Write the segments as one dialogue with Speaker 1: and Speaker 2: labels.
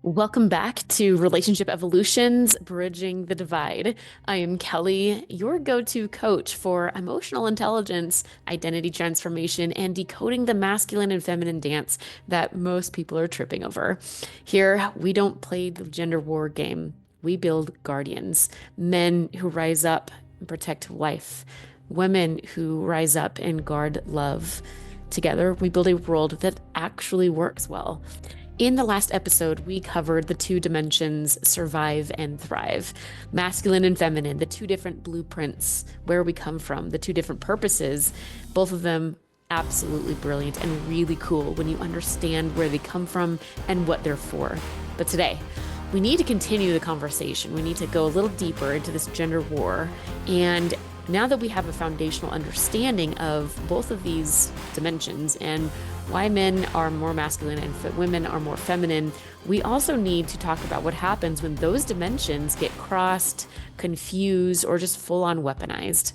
Speaker 1: Welcome back to Relationship Evolutions, Bridging the Divide. I am Kelly, your go-to coach for emotional intelligence, identity transformation, and decoding the masculine and feminine dance that most people are tripping over. Here, we don't play the gender war game. We build guardians, men who rise up and protect life, women who rise up and guard love. Together, we build a world that actually works well. In the last episode, we covered the two dimensions survive and thrive, masculine and feminine, the two different blueprints, where we come from, the two different purposes, both of them absolutely brilliant and really cool when you understand where they come from and what they're for. But today, we need to continue the conversation. We need to go a little deeper into this gender war. And now that we have a foundational understanding of both of these dimensions and why men are more masculine and women are more feminine, we also need to talk about what happens when those dimensions get crossed, confused, or just full on weaponized.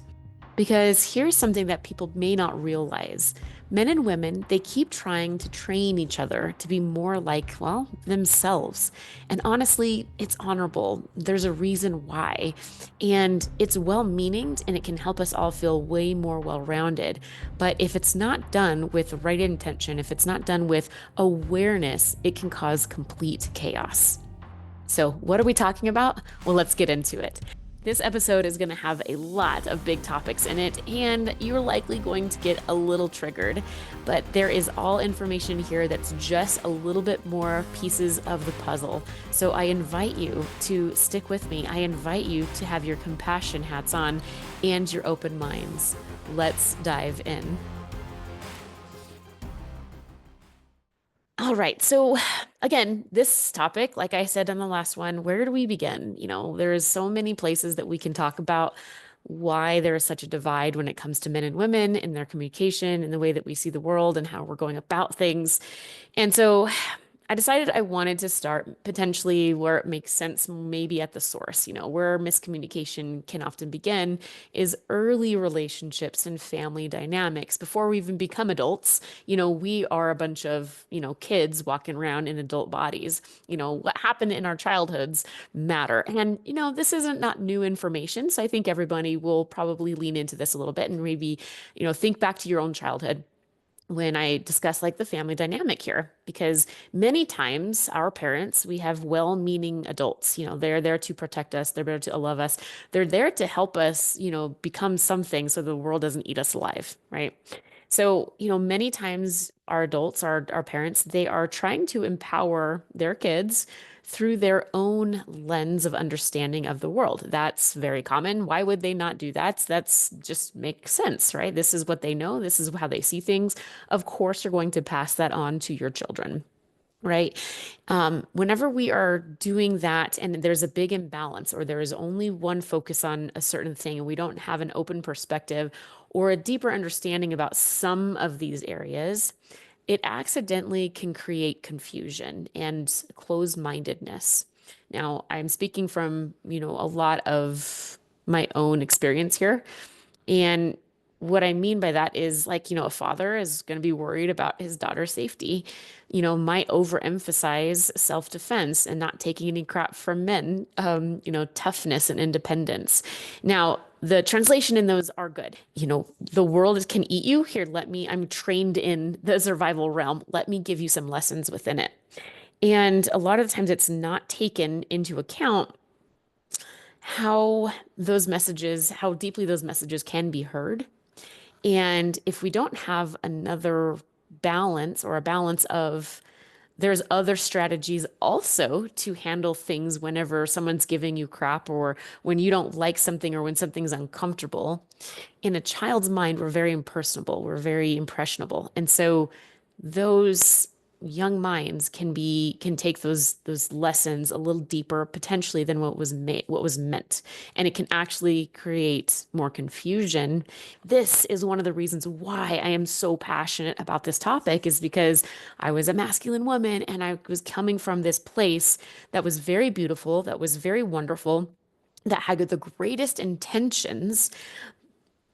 Speaker 1: Because here's something that people may not realize. Men and women, they keep trying to train each other to be more like, well, themselves. And honestly, it's honorable. There's a reason why. And it's well-meaning and it can help us all feel way more well-rounded. But if it's not done with the right intention, if it's not done with awareness, it can cause complete chaos. So, what are we talking about? Well, let's get into it. This episode is going to have a lot of big topics in it, and you're likely going to get a little triggered. But there is all information here that's just a little bit more pieces of the puzzle. So I invite you to stick with me. I invite you to have your compassion hats on and your open minds. Let's dive in. All right. So again, this topic, like I said on the last one, where do we begin? There's so many places that we can talk about why there is such a divide when it comes to men and women in their communication and the way that we see the world and how we're going about things. And so I decided I wanted to start potentially where it makes sense, maybe at the source, where miscommunication can often begin is early relationships and family dynamics. Before we even become adults, we are a bunch of, kids walking around in adult bodies. What happened in our childhoods matter. And, this isn't not new information. So I think everybody will probably lean into this a little bit and maybe, think back to your own childhood when I discuss like the family dynamic here, because many times our parents, we have well-meaning adults, they're there to protect us, they're there to love us, they're there to help us, become something so the world doesn't eat us alive, right? So, many times our adults, our parents, they are trying to empower their kids through their own lens of understanding of the world. That's very common. Why would they not do that? That's just makes sense, right? This is what they know. This is how they see things. Of course, you're going to pass that on to your children. Right. Whenever we are doing that and there's a big imbalance or there is only one focus on a certain thing and we don't have an open perspective or a deeper understanding about some of these areas, it accidentally can create confusion and closed-mindedness. Now, I'm speaking from, a lot of my own experience here. And what I mean by that is like, a father is going to be worried about his daughter's safety, might overemphasize self-defense and not taking any crap from men, toughness and independence. Now, the translation in those are good. The world can eat you. Here, I'm trained in the survival realm. Let me give you some lessons within it. And a lot of the times it's not taken into account how deeply those messages can be heard. And if we don't have another balance or a balance of there's other strategies also to handle things whenever someone's giving you crap or when you don't like something or when something's uncomfortable. In a child's mind, we're very impersonable, we're very impressionable. And so those young minds can take those lessons a little deeper potentially than what was meant, and it can actually create more confusion. This is one of the reasons why I am so passionate about this topic, is because I was a masculine woman and I was coming from this place that was very beautiful, that was very wonderful, that had the greatest intentions.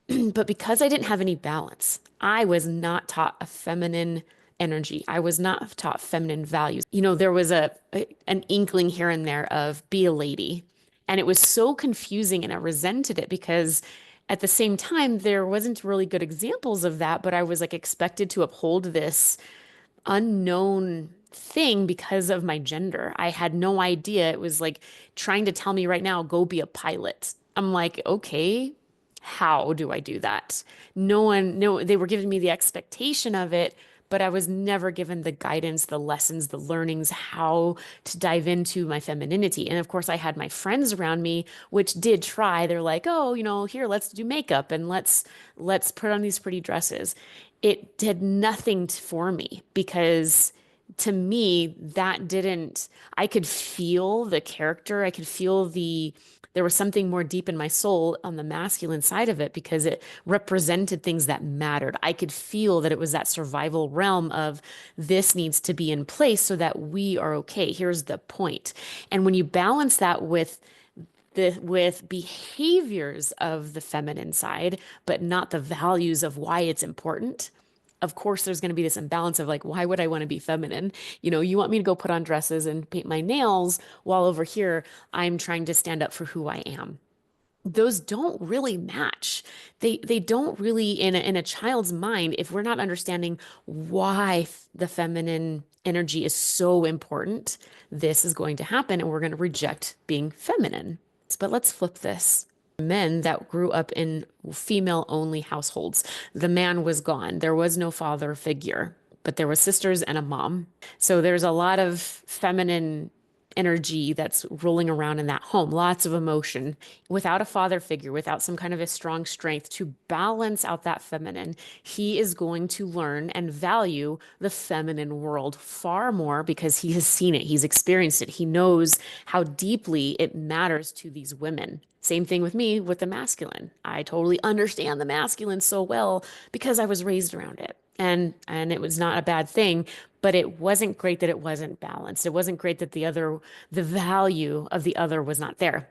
Speaker 1: But because I didn't have any balance, I was not taught a feminine energy. I was not taught feminine values. There was an inkling here and there of be a lady. And it was so confusing and I resented it because at the same time, there wasn't really good examples of that, but I was like expected to uphold this unknown thing because of my gender. I had no idea. It was like trying to tell me right now, go be a pilot. I'm like, okay, how do I do that? No one, no, they were giving me the expectation of it, but I was never given the guidance, the lessons, the learnings, how to dive into my femininity. And of course, I had my friends around me, which did try. They're like, oh, here, let's do makeup and let's put on these pretty dresses. It did nothing for me because to me, that didn't, I could feel the character. I could feel there was something more deep in my soul on the masculine side of it because it represented things that mattered. I could feel that it was that survival realm of this needs to be in place so that we are okay. Here's the point. And when you balance that with behaviors of the feminine side, but not the values of why it's important. Of course, there's going to be this imbalance of like, why would I want to be feminine? You want me to go put on dresses and paint my nails while over here I'm trying to stand up for who I am. Those don't really match. They don't really in a child's mind, if we're not understanding why the feminine energy is so important, this is going to happen and we're going to reject being feminine. But let's flip this. Men that grew up in female only households. The man was gone. There was no father figure, but there were sisters and a mom. So there's a lot of feminine energy that's rolling around in that home, lots of emotion. Without a father figure, without some kind of a strong strength to balance out that feminine, he is going to learn and value the feminine world far more because he has seen it, he's experienced it, he knows how deeply it matters to these women. Same thing with me with the masculine. I totally understand the masculine so well because I was raised around it. And it was not a bad thing, but it wasn't great that it wasn't balanced. It wasn't great that the value of the other was not there.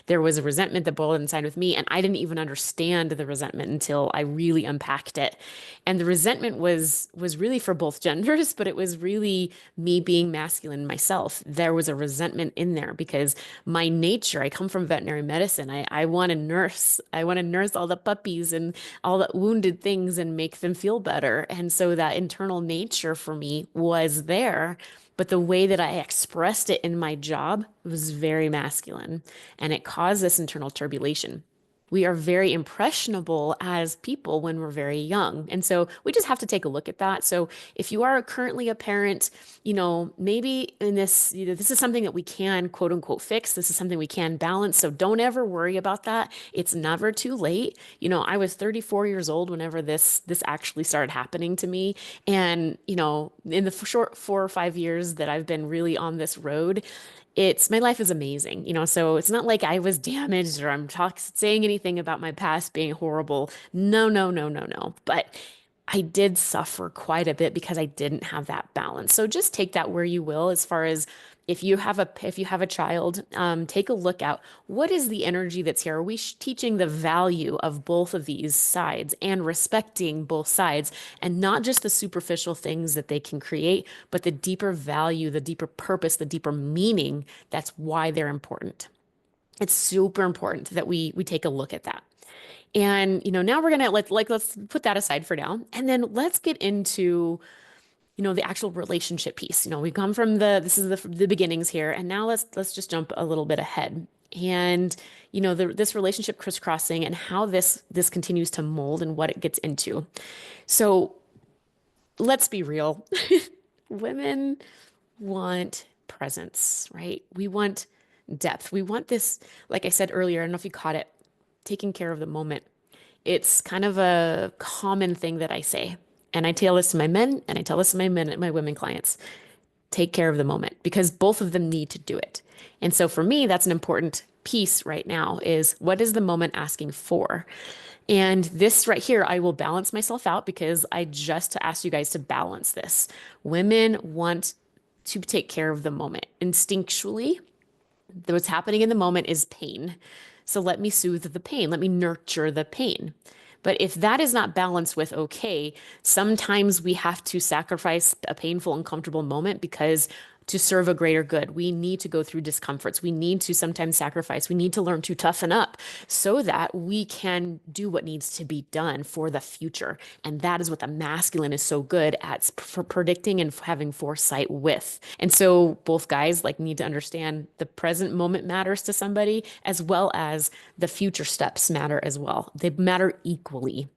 Speaker 1: There was a resentment that boiled inside with me, and I didn't even understand the resentment until I really unpacked it. And the resentment was really for both genders, but it was really me being masculine myself. There was a resentment in there because my nature, I come from veterinary medicine. I want to nurse. I want to nurse all the puppies and all the wounded things and make them feel better. And so that internal nature for me was there. But the way that I expressed it in my job was very masculine, and it caused this internal turbulation. We are very impressionable as people when we're very young. And so we just have to take a look at that. So if you are currently a parent, maybe in this, this is something that we can quote unquote fix. This is something we can balance. So don't ever worry about that. It's never too late. I was 34 years old whenever this actually started happening to me. And, in the short 4 or 5 years that I've been really on this road, it's my life is amazing, so it's not like I was damaged or saying anything about my past being horrible. No, no, no, no, no. But I did suffer quite a bit because I didn't have that balance. So just take that where you will, as far as if you have a child, take a look at what is the energy that's here. Are we teaching the value of both of these sides and respecting both sides, and not just the superficial things that they can create, but the deeper value, the deeper purpose, the deeper meaning? That's why they're important. It's super important that we take a look at that. And now we're gonna let's put that aside for now, and then let's get into the actual relationship piece. We've come from this is the beginnings here, and now let's just jump a little bit ahead. And this relationship crisscrossing and how this continues to mold and what it gets into. So let's be real. Women want presence, right? We want depth. We want this, like I said earlier, I don't know if you caught it, taking care of the moment. It's kind of a common thing that I say. And I tell this to my men and I tell this to my women clients. Take care of the moment because both of them need to do it. And so for me, that's an important piece right now is what is the moment asking for? And this right here, I will balance myself out because I just asked you guys to balance this. Women want to take care of the moment instinctually. What's happening in the moment is pain. So let me soothe the pain. Let me nurture the pain. But if that is not balanced with okay, sometimes we have to sacrifice a painful, uncomfortable moment because to serve a greater good, we need to go through discomforts. We need to sometimes sacrifice. We need to learn to toughen up so that we can do what needs to be done for the future. And that is what the masculine is so good at for predicting and having foresight with. And so both guys like need to understand the present moment matters to somebody as well as the future steps matter as well. They matter equally.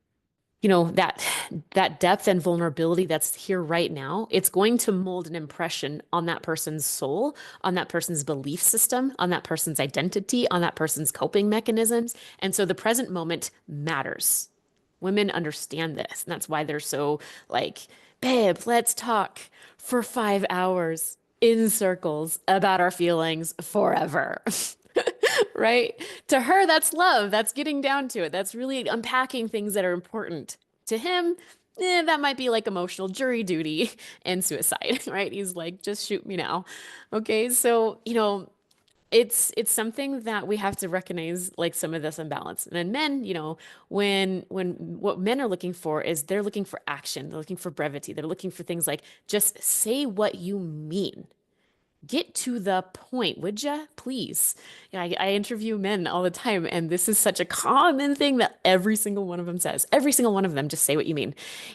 Speaker 1: That depth and vulnerability that's here right now, it's going to mold an impression on that person's soul, on that person's belief system, on that person's identity, on that person's coping mechanisms. And so the present moment matters. Women understand this, and that's why they're so like, babe, let's talk for 5 hours in circles about our feelings forever. Right? To her, that's love. That's getting down to it. That's really unpacking things that are important. To him, that might be like emotional jury duty and suicide, right? He's like, just shoot me now. Okay, so, it's something that we have to recognize like some of this imbalance. And then men, when what men are looking for is they're looking for action. They're looking for brevity. They're looking for things like just say what you mean. Get to the point, would ya? Please. I interview men all the time, and this is such a common thing that every single one of them says. Every single one of them just say what you mean.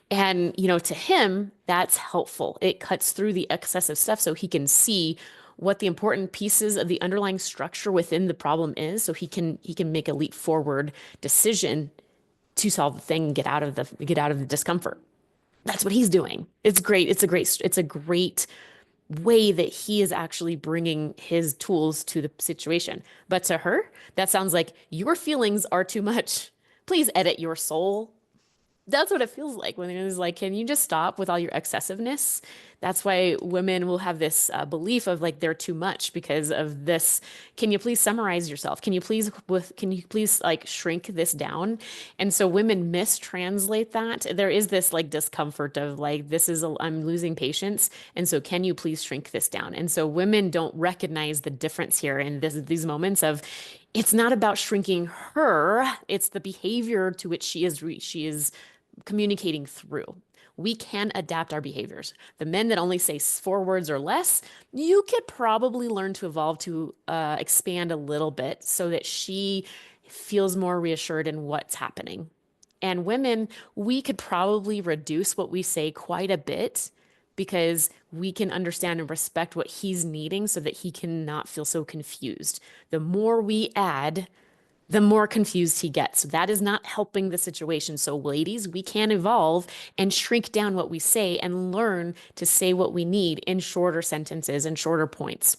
Speaker 1: And, to him, that's helpful. It cuts through the excessive stuff so he can see what the important pieces of the underlying structure within the problem is, so he can make a leap forward decision to solve the thing and get out of the discomfort. That's what he's doing. It's great. It's a great way that he is actually bringing his tools to the situation. But to her, that sounds like your feelings are too much. Please edit your soul. That's what it feels like when it is like, can you just stop with all your excessiveness? That's why women will have this belief of like they're too much because of this. Can you please summarize yourself? Can you please like shrink this down? And so women mistranslate that. There is this like discomfort of like I'm losing patience, and so can you please shrink this down? And so women don't recognize the difference here in these moments of it's not about shrinking her, it's the behavior to which she is communicating through. We can adapt our behaviors. The men that only say 4 words or less, you could probably learn to evolve to expand a little bit so that she feels more reassured in what's happening. And women, we could probably reduce what we say quite a bit because we can understand and respect what he's needing so that he cannot feel so confused. The more we add, the more confused he gets. So that is not helping the situation. So, ladies, we can evolve and shrink down what we say and learn to say what we need in shorter sentences and shorter points.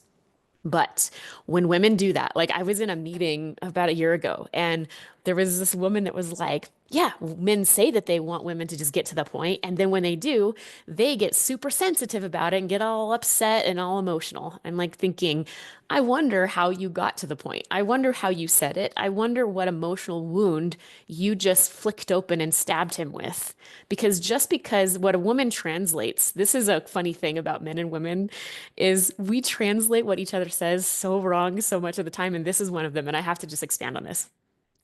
Speaker 1: But when women do that, like I was in a meeting about a year ago, and there was this woman that was like, yeah, men say that they want women to just get to the point, and then when they do, they get super sensitive about it and get all upset and all emotional. I'm like thinking, I wonder how you got to the point. I wonder how you said it. I wonder what emotional wound you just flicked open and stabbed him with. Because what a woman translates, this is a funny thing about men and women, is we translate what each other says so wrong so much of the time, and this is one of them, and I have to just expand on this.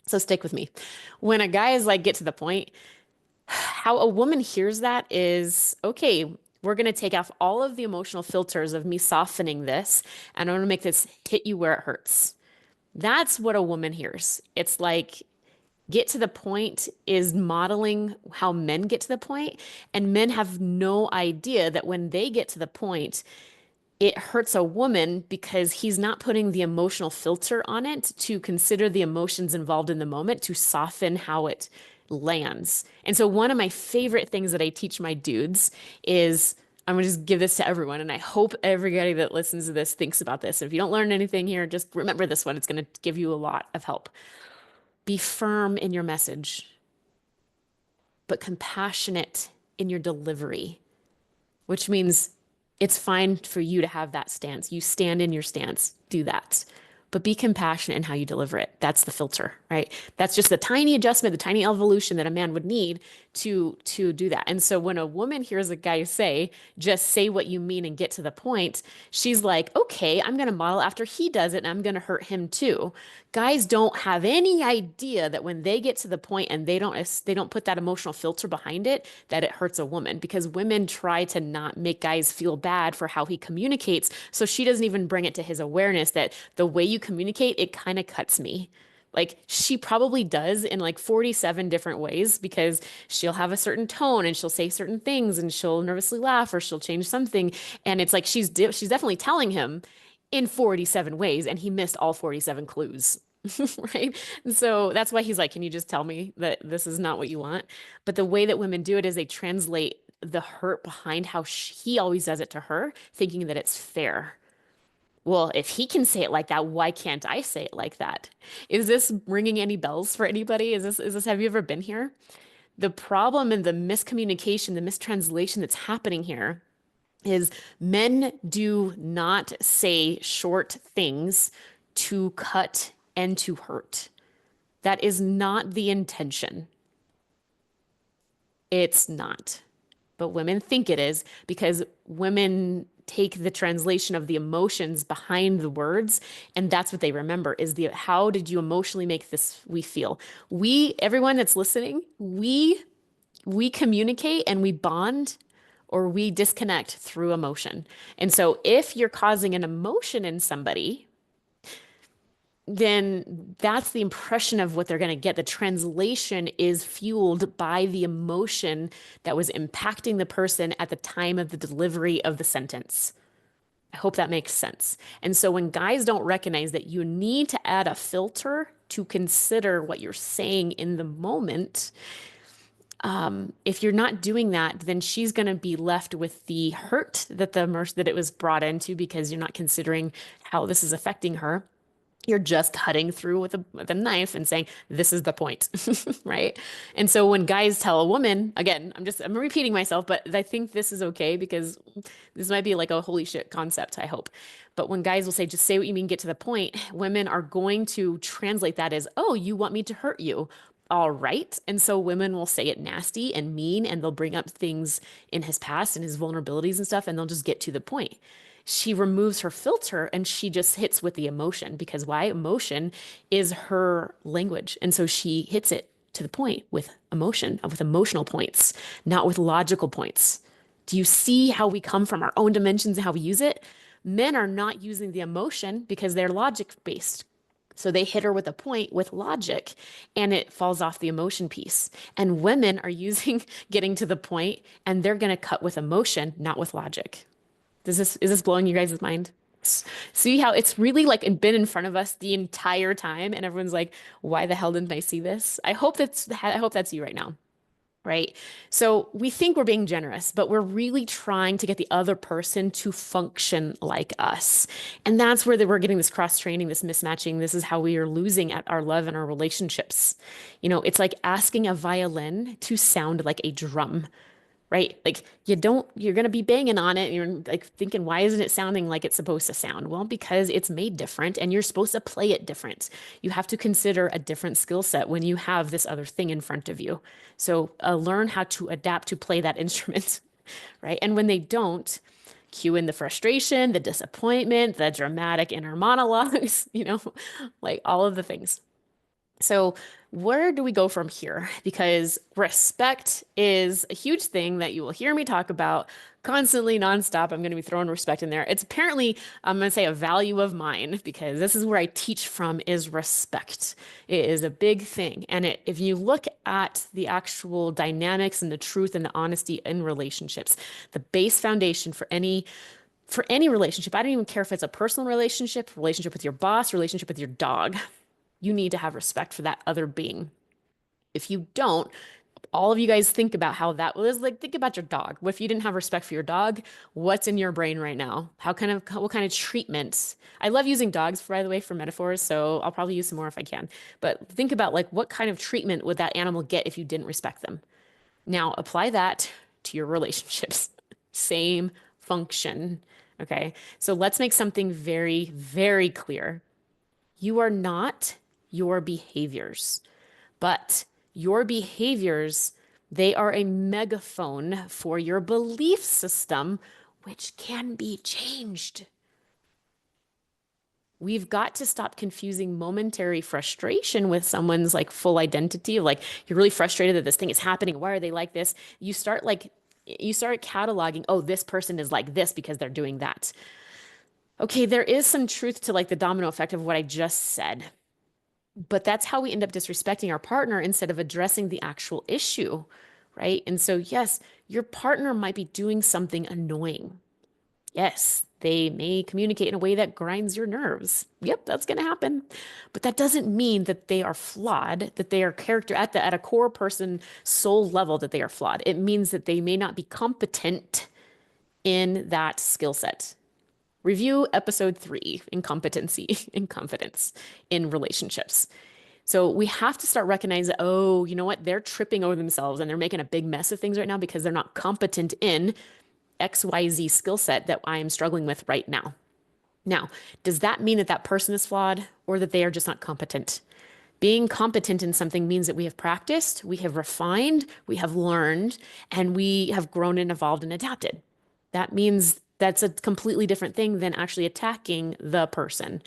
Speaker 1: So stick with me. When a guy is like, get to the point, how a woman hears that is, okay, we're going to take off all of the emotional filters of me softening this, and I'm going to make this hit you where it hurts. That's what a woman hears. It's like, get to the point is modeling how men get to the point, and men have no idea that when they get to the point, it hurts a woman because he's not putting the emotional filter on it to consider the emotions involved in the moment to soften how it lands. And so, one of my favorite things that I teach my dudes is I'm gonna just give this to everyone. And I hope everybody that listens to this thinks about this. If you don't learn anything here, just remember this one. It's gonna give you a lot of help. Be firm in your message, but compassionate in your delivery, which means it's fine for you to have that stance. You stand in your stance, do that. but be compassionate in how you deliver it. That's the filter, right? That's just the tiny adjustment, the tiny evolution that a man would need to do that. And so when a woman hears a guy say, just say what you mean and get to the point, she's like, okay, I'm going to model after he does it and I'm going to hurt him too. Guys don't have any idea that when they get to the point and they don't put that emotional filter behind it, that it hurts a woman because women try to not make guys feel bad for how he communicates. So she doesn't even bring it to his awareness that the way you communicate, it kind of cuts me. Like she probably does in like 47 different ways because she'll have a certain tone and she'll say certain things and she'll nervously laugh or she'll change something. And it's like she's definitely telling him in 47 ways and he missed all 47 clues. Right. And so that's why he's like, can you just tell me that this is not what you want? But the way that women do it is they translate the hurt behind how he always does it to her, thinking that it's fair. Well, if he can say it like that, why can't I say it like that? Is this ringing any bells for anybody? Have you ever been here? The problem and the miscommunication, the mistranslation that's happening here is men do not say short things to cut and to hurt. That is not the intention. It's not. But women think it is because women take the translation of the emotions behind the words and that's what they remember is the how did you emotionally make this we feel. Everyone that's listening, we communicate and we bond or we disconnect through emotion. And so if you're causing an emotion in somebody, then that's the impression of what they're going to get. The translation is fueled by the emotion that was impacting the person at the time of the delivery of the sentence. I hope that makes sense. And so when guys don't recognize that you need to add a filter to consider what you're saying in the moment, if you're not doing that, then she's going to be left with the hurt that it was brought into because you're not considering how this is affecting her. You're just cutting through with a knife and saying, this is the point, right? And so when guys tell a woman, again, I'm repeating myself, but I think this is okay because this might be like a holy shit concept, I hope. But when guys will say, just say what you mean, get to the point, women are going to translate that as, oh, you want me to hurt you. All right. And so women will say it nasty and mean, and they'll bring up things in his past and his vulnerabilities and stuff, and they'll just get to the point. She removes her filter and she just hits with the emotion because why? Emotion is her language. And so she hits it to the point with emotion, with emotional points, not with logical points. Do you see how we come from our own dimensions and how we use it? Men are not using the emotion because they're logic based. So they hit her with a point with logic and it falls off the emotion piece. And women are using getting to the point and they're going to cut with emotion, not with logic. Is this blowing you guys' mind? See how it's really like been in front of us the entire time, and everyone's like, "Why the hell didn't I see this?" I hope that's you right now, right? So we think we're being generous, but we're really trying to get the other person to function like us, and that's where we're getting this cross training, this mismatching. This is how we are losing at our love and our relationships. It's like asking a violin to sound like a drum, right? Like you're going to be banging on it and you're like thinking, why isn't it sounding like it's supposed to sound? Well, because it's made different and you're supposed to play it different. You have to consider a different skill set when you have this other thing in front of you. So learn how to adapt to play that instrument, right? And when they don't, cue in the frustration, the disappointment, the dramatic inner monologues, like all of the things. So, where do we go from here? Because respect is a huge thing that you will hear me talk about constantly, nonstop. I'm going to be throwing respect in there. It's apparently, I'm going to say, a value of mine because this is where I teach from is respect. It is a big thing. And if you look at the actual dynamics and the truth and the honesty in relationships, the base foundation for any relationship, I don't even care if it's a personal relationship with your boss, relationship with your dog. You need to have respect for that other being. If you don't, all of you guys think about how that was like, think about your dog. If you didn't have respect for your dog, what's in your brain right now? What kind of treatment? I love using dogs, by the way, for metaphors, so I'll probably use some more if I can. But think about like, what kind of treatment would that animal get if you didn't respect them? Now apply that to your relationships. Same function. Okay. So let's make something very, very clear. You are not your behaviors, but your behaviors, they are a megaphone for your belief system, which can be changed. We've got to stop confusing momentary frustration with someone's like full identity of like, you're really frustrated that this thing is happening. Why are they like this? You start cataloging, oh, this person is like this because they're doing that. Okay, there is some truth to like the domino effect of what I just said, but that's how we end up disrespecting our partner instead of addressing the actual issue, right? And so, yes, your partner might be doing something annoying. Yes, they may communicate in a way that grinds your nerves. Yep, that's going to happen. But that doesn't mean that they are flawed, that they are character at a core person soul level that they are flawed. It means that they may not be competent in that skill set. Review episode 3, incompetency and confidence in relationships. So we have to start recognizing, oh, you know what? They're tripping over themselves and they're making a big mess of things right now because they're not competent in XYZ skill set that I am struggling with right now. Now, does that mean that that person is flawed or that they are just not competent? Being competent in something means that we have practiced, we have refined, we have learned, and we have grown and evolved and adapted. That means that's a completely different thing than actually attacking the person.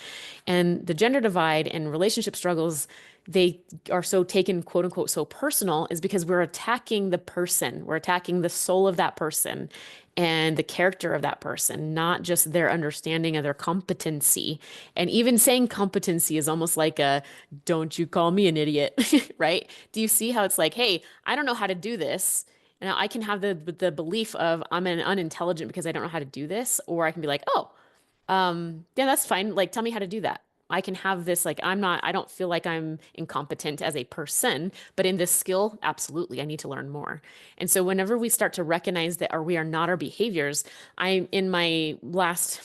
Speaker 1: And the gender divide and relationship struggles, they are so taken, quote unquote, so personal, is because we're attacking the person. We're attacking the soul of that person and the character of that person, not just their understanding of their competency. And even saying competency is almost like a, don't you call me an idiot, right? Do you see how it's like, hey, I don't know how to do this. Now I can have the belief of I'm an unintelligent because I don't know how to do this, or I can be like, oh, yeah, that's fine. Like, tell me how to do that. I can have this, like, I don't feel like I'm incompetent as a person, but in this skill, absolutely, I need to learn more. And so whenever we start to recognize that we are not our behaviors, in my last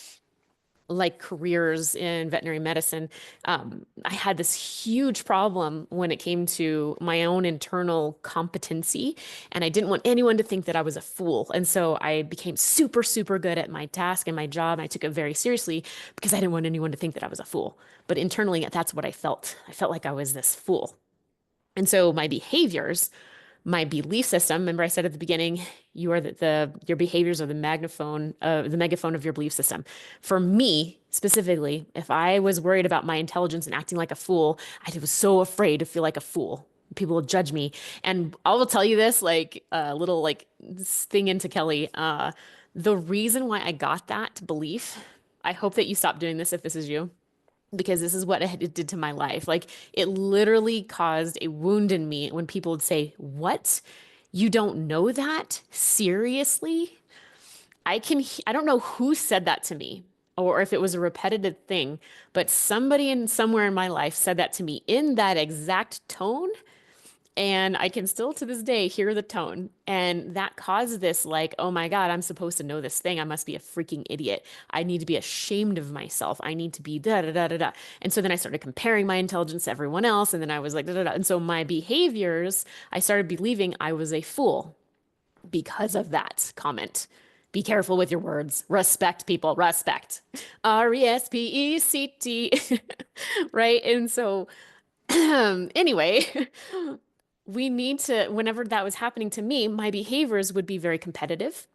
Speaker 1: like careers in veterinary medicine, I had this huge problem when it came to my own internal competency. And I didn't want anyone to think that I was a fool. And so I became super, super good at my task and my job. And I took it very seriously because I didn't want anyone to think that I was a fool. But internally, that's what I felt. I felt like I was this fool. And so my behaviors, my belief system, remember I said at the beginning, you are your behaviors are the megaphone of your belief system. For me specifically, if I was worried about my intelligence and acting like a fool, I was so afraid to feel like a fool. People will judge me. And I will tell you this, like a little like thing into Kelly. The reason why I got that belief, I hope that you stop doing this if this is you, because this is what it did to my life. Like it literally caused a wound in me when people would say, "What? You don't know that? Seriously?" I don't know who said that to me or if it was a repetitive thing, but somebody in somewhere in my life said that to me in that exact tone. And I can still to this day hear the tone. And that caused this, like, oh my God, I'm supposed to know this thing. I must be a freaking idiot. I need to be ashamed of myself. I need to be da da da da da. And so then I started comparing my intelligence to everyone else. And then I was like, da da da. And so my behaviors, I started believing I was a fool because of that comment. Be careful with your words. Respect people. Respect. RESPECT. Right. And so, anyway, we need to, whenever that was happening to me, my behaviors would be very competitive,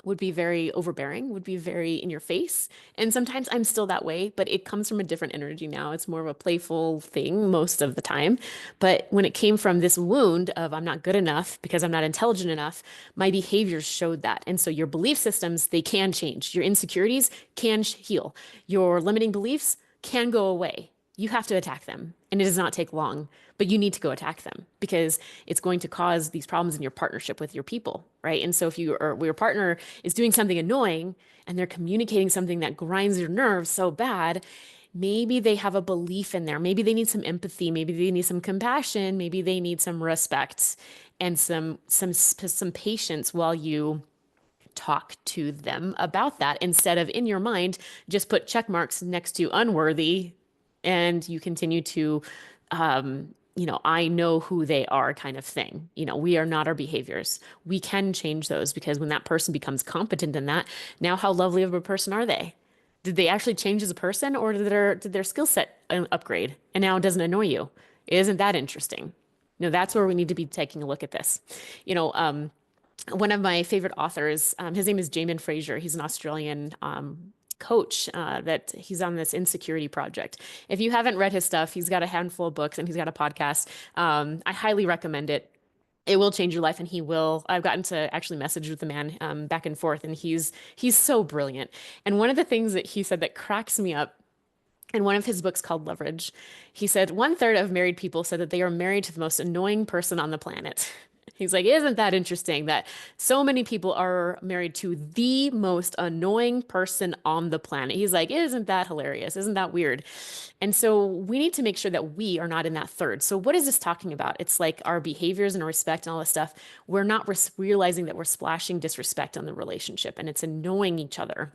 Speaker 1: would be very overbearing, would be very in your face. And sometimes I'm still that way, but it comes from a different energy now. It's more of a playful thing most of the time. But when it came from this wound of I'm not good enough because I'm not intelligent enough, my behaviors showed that. And so your belief systems, they can change. Your insecurities can heal. Your limiting beliefs can go away. You have to attack them, and it does not take long, but you need to go attack them because it's going to cause these problems in your partnership with your people, right? And so if your partner is doing something annoying and they're communicating something that grinds your nerves so bad, maybe they have a belief in there. Maybe they need some empathy, maybe they need some compassion, maybe they need some respect and some patience while you talk to them about that instead of in your mind just put check marks next to unworthy and you continue to I know who they are kind of thing. We are not our behaviors. We can change those because when that person becomes competent in that, now how lovely of a person are they? Did they actually change as a person or did their skill set an upgrade and now it doesn't annoy you. Isn't that interesting? That's where we need to be taking a look at this. You know, one of my favorite authors, his name is Jamin Fraser. He's an Australian coach that he's on this Insecurity project. If you haven't read his stuff, he's got a handful of books and he's got a podcast. I highly recommend it. It will change your life, and he will. I've gotten to actually message with the man back and forth, and he's so brilliant. And one of the things that he said that cracks me up in one of his books called Leverage, he said 1/3 of married people said that they are married to the most annoying person on the planet. He's like, isn't that interesting that so many people are married to the most annoying person on the planet? He's like, isn't that hilarious? Isn't that weird? And so we need to make sure that we are not in that third. So what is this talking about? It's like our behaviors and our respect and all this stuff. We're not realizing that we're splashing disrespect on the relationship and it's annoying each other,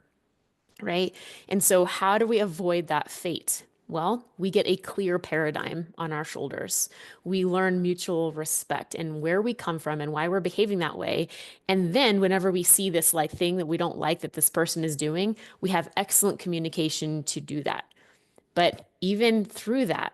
Speaker 1: right? And so how do we avoid that fate? Well, we get a clear paradigm on our shoulders. We learn mutual respect and where we come from and why we're behaving that way. And then whenever we see this like thing that we don't like that this person is doing, we have excellent communication to do that. But even through that,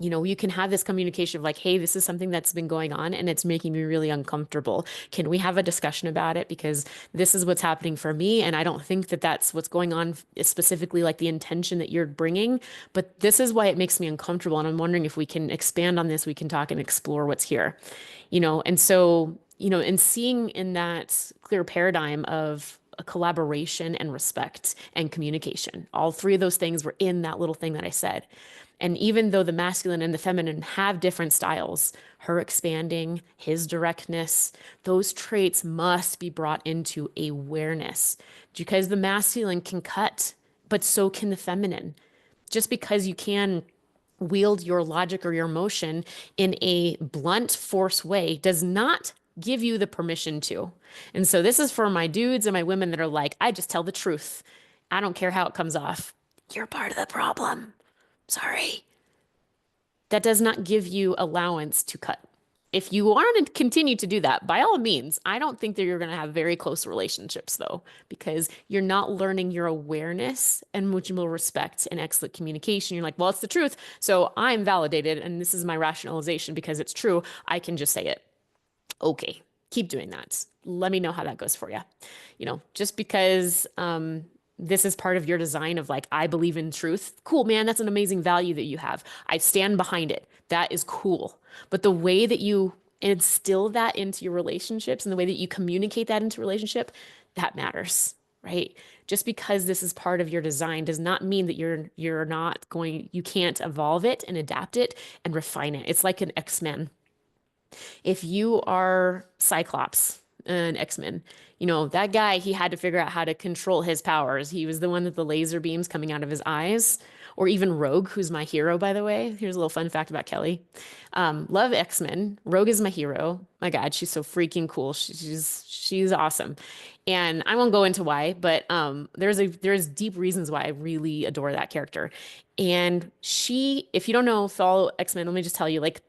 Speaker 1: you can have this communication of like, hey, this is something that's been going on and it's making me really uncomfortable. Can we have a discussion about it? Because this is what's happening for me. And I don't think that that's what's going on specifically like the intention that you're bringing, but this is why it makes me uncomfortable. And I'm wondering if we can expand on this, we can talk and explore what's here, and so, and seeing in that clear paradigm of a collaboration and respect and communication, all three of those things were in that little thing that I said. And even though the masculine and the feminine have different styles, her expanding, his directness, those traits must be brought into awareness because the masculine can cut, but so can the feminine. Just because you can wield your logic or your emotion in a blunt force way does not give you the permission to. And so this is for my dudes and my women that are like, I just tell the truth. I don't care how it comes off. You're part of the problem. Sorry. That does not give you allowance to cut. If you want to continue to do that, by all means, I don't think that you're going to have very close relationships though, because you're not learning your awareness and mutual respect and excellent communication. You're like, well, it's the truth. So I'm validated and this is my rationalization because it's true. I can just say it. Okay, keep doing that. Let me know how that goes for you. Just because this is part of your design of like, I believe in truth. Cool, man. That's an amazing value that you have. I stand behind it. That is cool. But the way that you instill that into your relationships and the way that you communicate that into relationship, that matters, right? Just because this is part of your design does not mean that you can't evolve it and adapt it and refine it. It's like an X-Men. If you are Cyclops, an X-Men, that guy, he had to figure out how to control his powers. He was the one with the laser beams coming out of his eyes. Or even Rogue, who's my hero, by the way. Here's a little fun fact about Kelly. Love X-Men. Rogue is my hero. My God, she's so freaking cool. She's awesome. And I won't go into why, but there's deep reasons why I really adore that character. And if you don't know, follow X-Men, let me just tell you, like,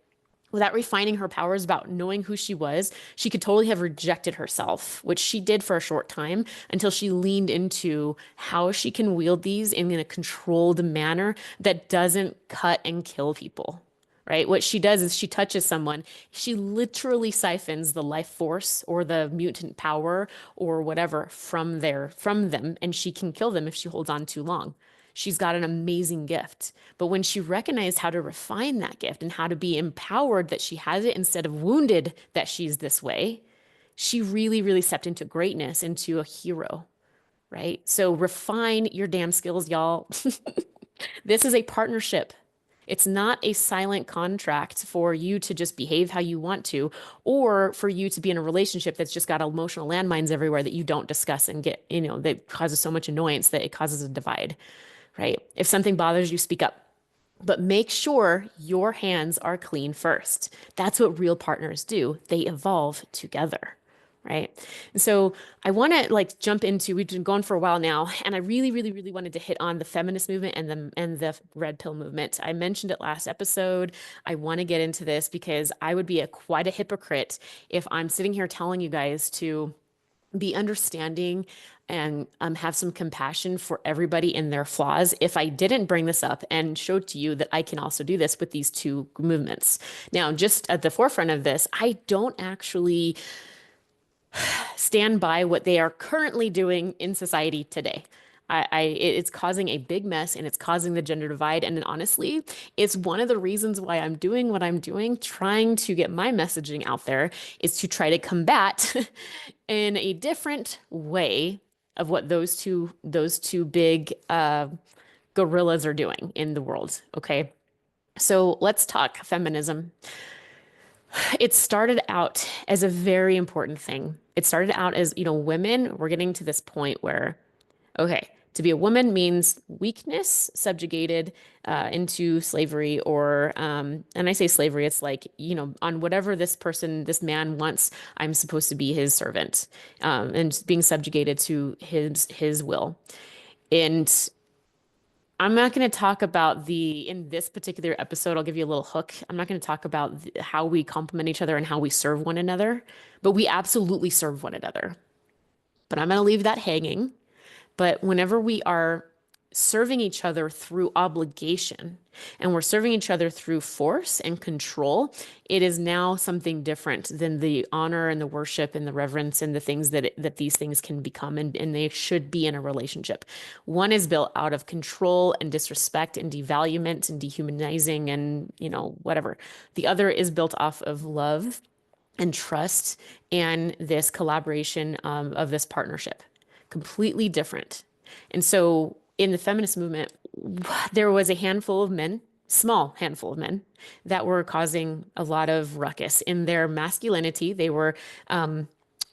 Speaker 1: without refining her powers about knowing who she was, she could totally have rejected herself, which she did for a short time until she leaned into how she can wield these in a controlled manner that doesn't cut and kill people. Right? What she does is she touches someone, she literally siphons the life force or the mutant power or whatever from them, and she can kill them if she holds on too long. She's got an amazing gift. But when she recognized how to refine that gift and how to be empowered that she has it instead of wounded that she's this way, she really, really stepped into greatness, into a hero, right? So refine your damn skills, y'all. This is a partnership. It's not a silent contract for you to just behave how you want to, or for you to be in a relationship that's just got emotional landmines everywhere that you don't discuss and get, that causes so much annoyance that it causes a divide, right? If something bothers you, speak up. But make sure your hands are clean first. That's what real partners do. They evolve together, right? And so I want to like jump into, we've been going for a while now, and I really, really, really wanted to hit on the feminist movement and the red pill movement. I mentioned it last episode. I want to get into this because I would be quite a hypocrite if I'm sitting here telling you guys to be understanding and have some compassion for everybody and their flaws if I didn't bring this up and show to you that I can also do this with these two movements. Now, just at the forefront of this, I don't actually stand by what they are currently doing in society today. It's causing a big mess and it's causing the gender divide. And then honestly, it's one of the reasons why I'm doing what I'm doing, trying to get my messaging out there, is to try to combat in a different way of what those two big gorillas are doing in the world. Okay. So let's talk feminism. It started out as a very important thing. It started out as, women were getting to this point where, okay, to be a woman means weakness, subjugated into slavery, or, and I say slavery, it's like, on whatever this man wants, I'm supposed to be his servant, and being subjugated to his will. And I'm not going to talk about in this particular episode, I'll give you a little hook. I'm not going to talk about how we complement each other and how we serve one another, but we absolutely serve one another. But I'm going to leave that hanging. But whenever we are serving each other through obligation and we're serving each other through force and control, it is now something different than the honor and the worship and the reverence and the things that these things can become, and they should be in a relationship. One is built out of control and disrespect and devaluement and dehumanizing and, whatever. The other is built off of love and trust and this collaboration of this partnership. Completely different. And so in the feminist movement, there was a handful of men, small handful of men, that were causing a lot of ruckus in their masculinity. They were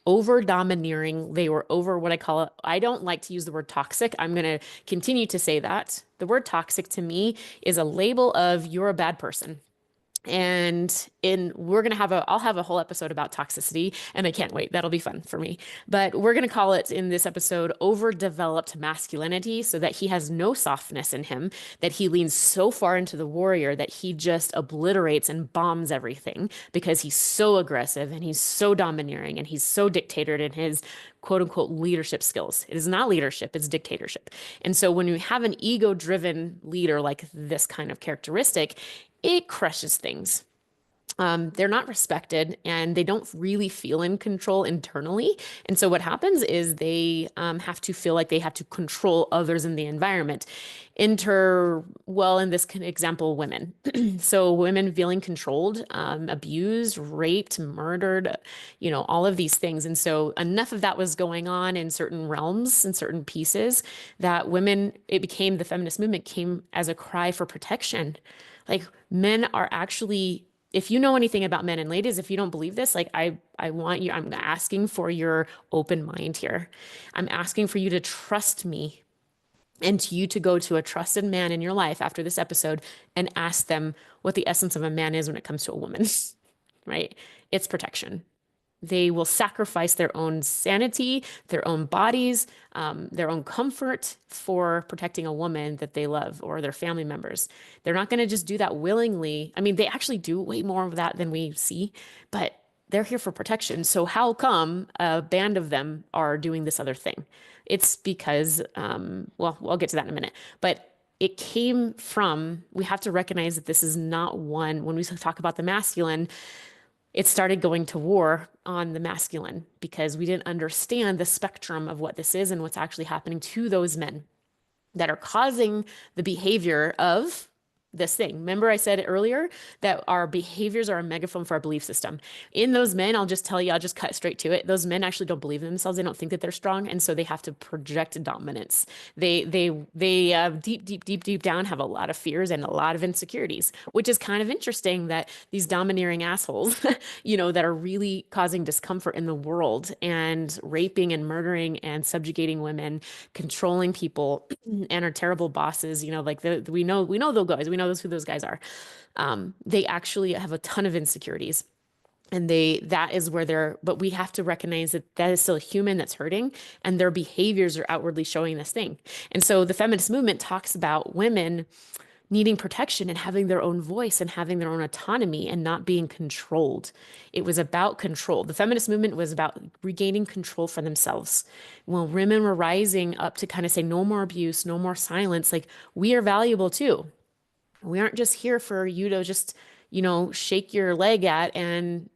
Speaker 1: over domineering. They were over what I call it. I don't like to use the word toxic. I'm going to continue to say that. The word toxic to me is a label of you're a bad person. And I'll have a whole episode about toxicity, and I can't wait. That'll be fun for me. But we're going to call it in this episode overdeveloped masculinity, so that he has no softness in him, that he leans so far into the warrior that he just obliterates and bombs everything because he's so aggressive and he's so domineering and he's so dictator in his quote unquote leadership skills. It is not leadership, it's dictatorship. And so when you have an ego driven leader like this kind of characteristic, it crushes things. They're not respected and they don't really feel in control internally. And so what happens is they have to feel like they have to control others in the environment. In this example, women. So women feeling controlled, abused, raped, murdered, all of these things. And so enough of that was going on in certain realms and certain pieces that the feminist movement came as a cry for protection. Like men are actually, if you know anything about men, and ladies, if you don't believe this, like I'm asking for your open mind here. I'm asking for you to trust me and to you to go to a trusted man in your life after this episode and ask them what the essence of a man is when it comes to a woman, right? It's protection. They will sacrifice their own sanity, their own bodies, their own comfort for protecting a woman that they love or their family members. They're not going to just do that willingly. I mean, they actually do way more of that than we see, but they're here for protection. So how come a band of them are doing this other thing? It's because, I'll get to that in a minute, but we have to recognize that this is not one, when we talk about the masculine, it started going to war on the masculine because we didn't understand the spectrum of what this is and what's actually happening to those men that are causing the behavior of this thing. Remember I said earlier that our behaviors are a megaphone for our belief system. In those men, I'll just cut straight to it. Those men actually don't believe in themselves. They don't think that they're strong. And so they have to project dominance. They deep down have a lot of fears and a lot of insecurities, which is kind of interesting that these domineering assholes, that are really causing discomfort in the world and raping and murdering and subjugating women, controlling people and are terrible bosses, we know those guys. We know who those guys are. They actually have a ton of insecurities. And that is where but we have to recognize that is still a human that's hurting and their behaviors are outwardly showing this thing. And so the feminist movement talks about women needing protection and having their own voice and having their own autonomy and not being controlled. It was about control. The feminist movement was about regaining control for themselves. When women were rising up to kind of say, no more abuse, no more silence, like we are valuable too. We aren't just here for you to just, shake your leg at and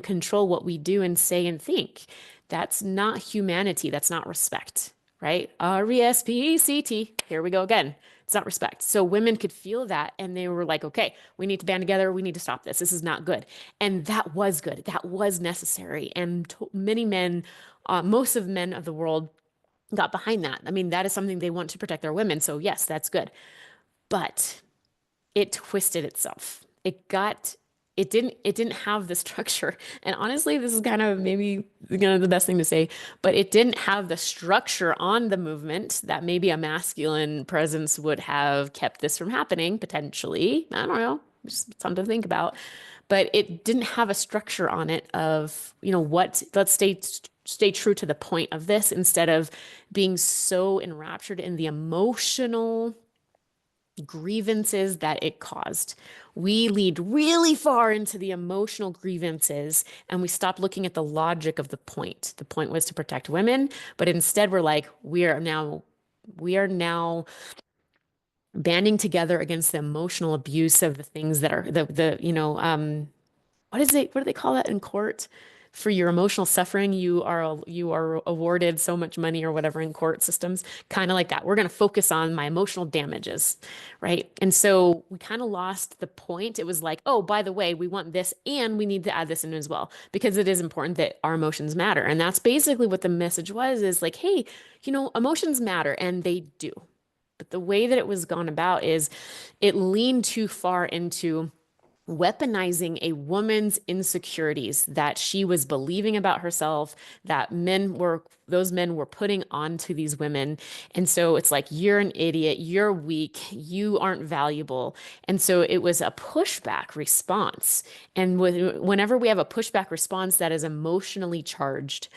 Speaker 1: control what we do and say and think. That's not humanity. That's not respect, right? RESPECT. Here we go again. It's not respect. So women could feel that and they were like, okay, we need to band together. We need to stop this. This is not good. And that was good. That was necessary. And many men, most of men of the world got behind that. I mean, that is something they want to protect their women. So yes, that's good. But it twisted itself. It didn't have the structure. And honestly, this is kind of maybe kind of the best thing to say, but it didn't have the structure on the movement that maybe a masculine presence would have kept this from happening, potentially. I don't know. Just something to think about. But it didn't have a structure on it of, let's stay true to the point of this instead of being so enraptured in the emotional grievances that it caused. We lead really far into the emotional grievances and we stop looking at the logic of the point. The point was to protect women, but instead we're like, we are now banding together against the emotional abuse of the things that are what do they call that in court? For your emotional suffering, you are awarded so much money or whatever in court systems, kind of like that. We're going to focus on my emotional damages, right? And so we kind of lost the point. It was like, oh, by the way, we want this and we need to add this in as well because it is important that our emotions matter. And that's basically what the message was, is like, hey, emotions matter and they do. But the way that it was gone about is it leaned too far into weaponizing a woman's insecurities that she was believing about herself, that those men were putting onto these women. And so it's like, you're an idiot, you're weak, you aren't valuable. And so it was a pushback response. And whenever we have a pushback response that is emotionally charged,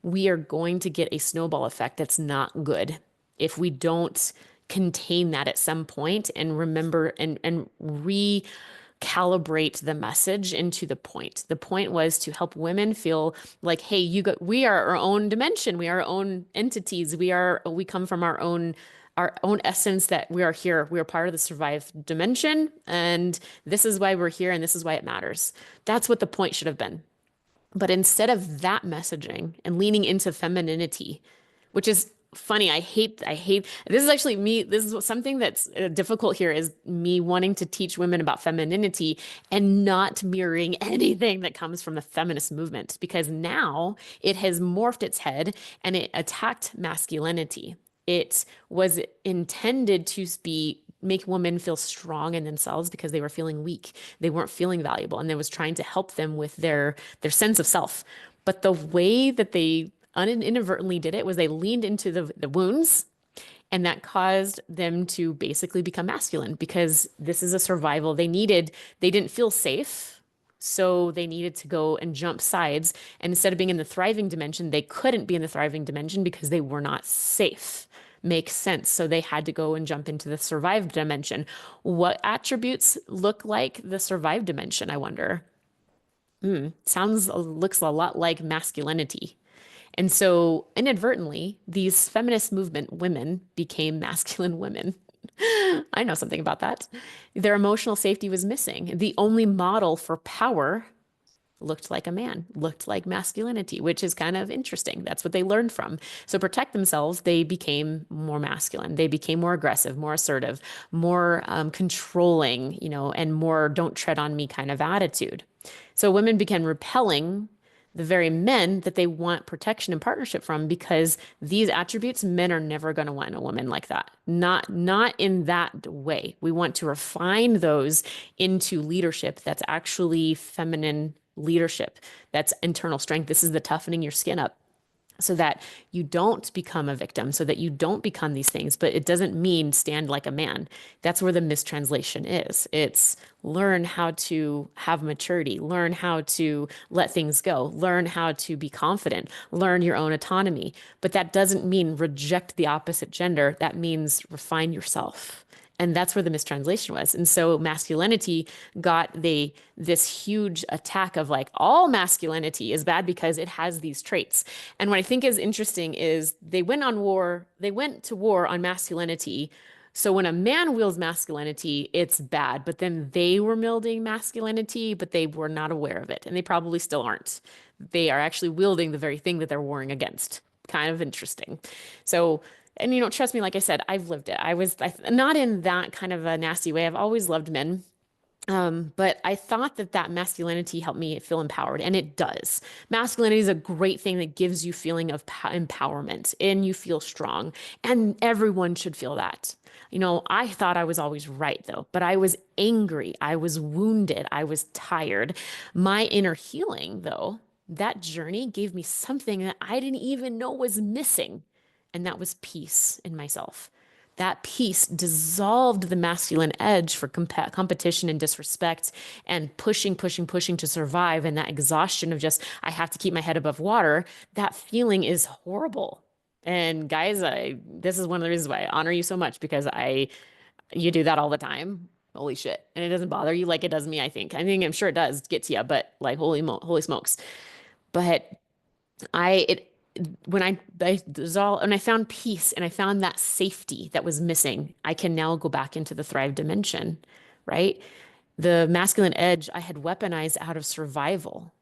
Speaker 1: we are going to get a snowball effect that's not good if we don't contain that at some point and remember and recalibrate the message into the point. The point was to help women feel like, hey, we are our own dimension, we are our own entities, we come from our own essence, that we are here, we are part of the survived dimension, and this is why we're here and this is why it matters. That's what the point should have been. But instead of that messaging and leaning into femininity, which is funny, I hate, this is actually me. This is something that's difficult here, is me wanting to teach women about femininity and not mirroring anything that comes from the feminist movement, because now it has morphed its head and it attacked masculinity. It was intended to make women feel strong in themselves because they were feeling weak. They weren't feeling valuable, and it was trying to help them with their sense of self. But the way that they inadvertently did it was they leaned into the wounds, and that caused them to basically become masculine, because this is a survival. They didn't feel safe. So they needed to go and jump sides. And instead of being in the thriving dimension, they couldn't be in the thriving dimension because they were not safe. Makes sense. So they had to go and jump into the survived dimension. What attributes look like the survived dimension, I wonder? Looks a lot like masculinity. And so inadvertently, these feminist movement women became masculine women. I know something about that. Their emotional safety was missing. The only model for power looked like a man, looked like masculinity, which is kind of interesting. That's what they learned from. So protect themselves, they became more masculine. They became more aggressive, more assertive, more controlling, and more don't tread on me kind of attitude. So women began repelling the very men that they want protection and partnership from, because these attributes men are never going to want in a woman like that. Not in that way. We want to refine those into leadership that's actually feminine leadership. That's internal strength. This is the toughening your skin up so that you don't become a victim, so that you don't become these things. But it doesn't mean stand like a man. That's where the mistranslation is. It's learn how to have maturity, learn how to let things go, learn how to be confident, learn your own autonomy. But that doesn't mean reject the opposite gender. That means refine yourself And that's where the mistranslation was. And so masculinity got this huge attack of like all masculinity is bad because it has these traits. And what I think is interesting is they went to war on masculinity. So when a man wields masculinity, it's bad, but then they were wielding masculinity, but they were not aware of it, and they probably still aren't. They are actually wielding the very thing that they're warring against. Kind of interesting. So, and trust me, like I said, I've lived it. Not in that kind of a nasty way. I've always loved men. But I thought that masculinity helped me feel empowered, and it does. Masculinity is a great thing that gives you feeling of empowerment, and you feel strong, and everyone should feel that. I thought I was always right though, but I was angry, I was wounded, I was tired. My inner healing though, that journey gave me something that I didn't even know was missing, and that was peace in myself. That peace dissolved the masculine edge for competition and disrespect and pushing, pushing, pushing to survive. And that exhaustion of just, I have to keep my head above water. That feeling is horrible. And guys, this is one of the reasons why I honor you so much because you do that all the time. Holy shit. And it doesn't bother you like it does me, I think. I'm sure it does get to you, but like, holy smokes. But I it when I dissolved and I found peace and I found that safety that was missing, I can now go back into the thrive dimension, right? The masculine edge I had weaponized out of survival.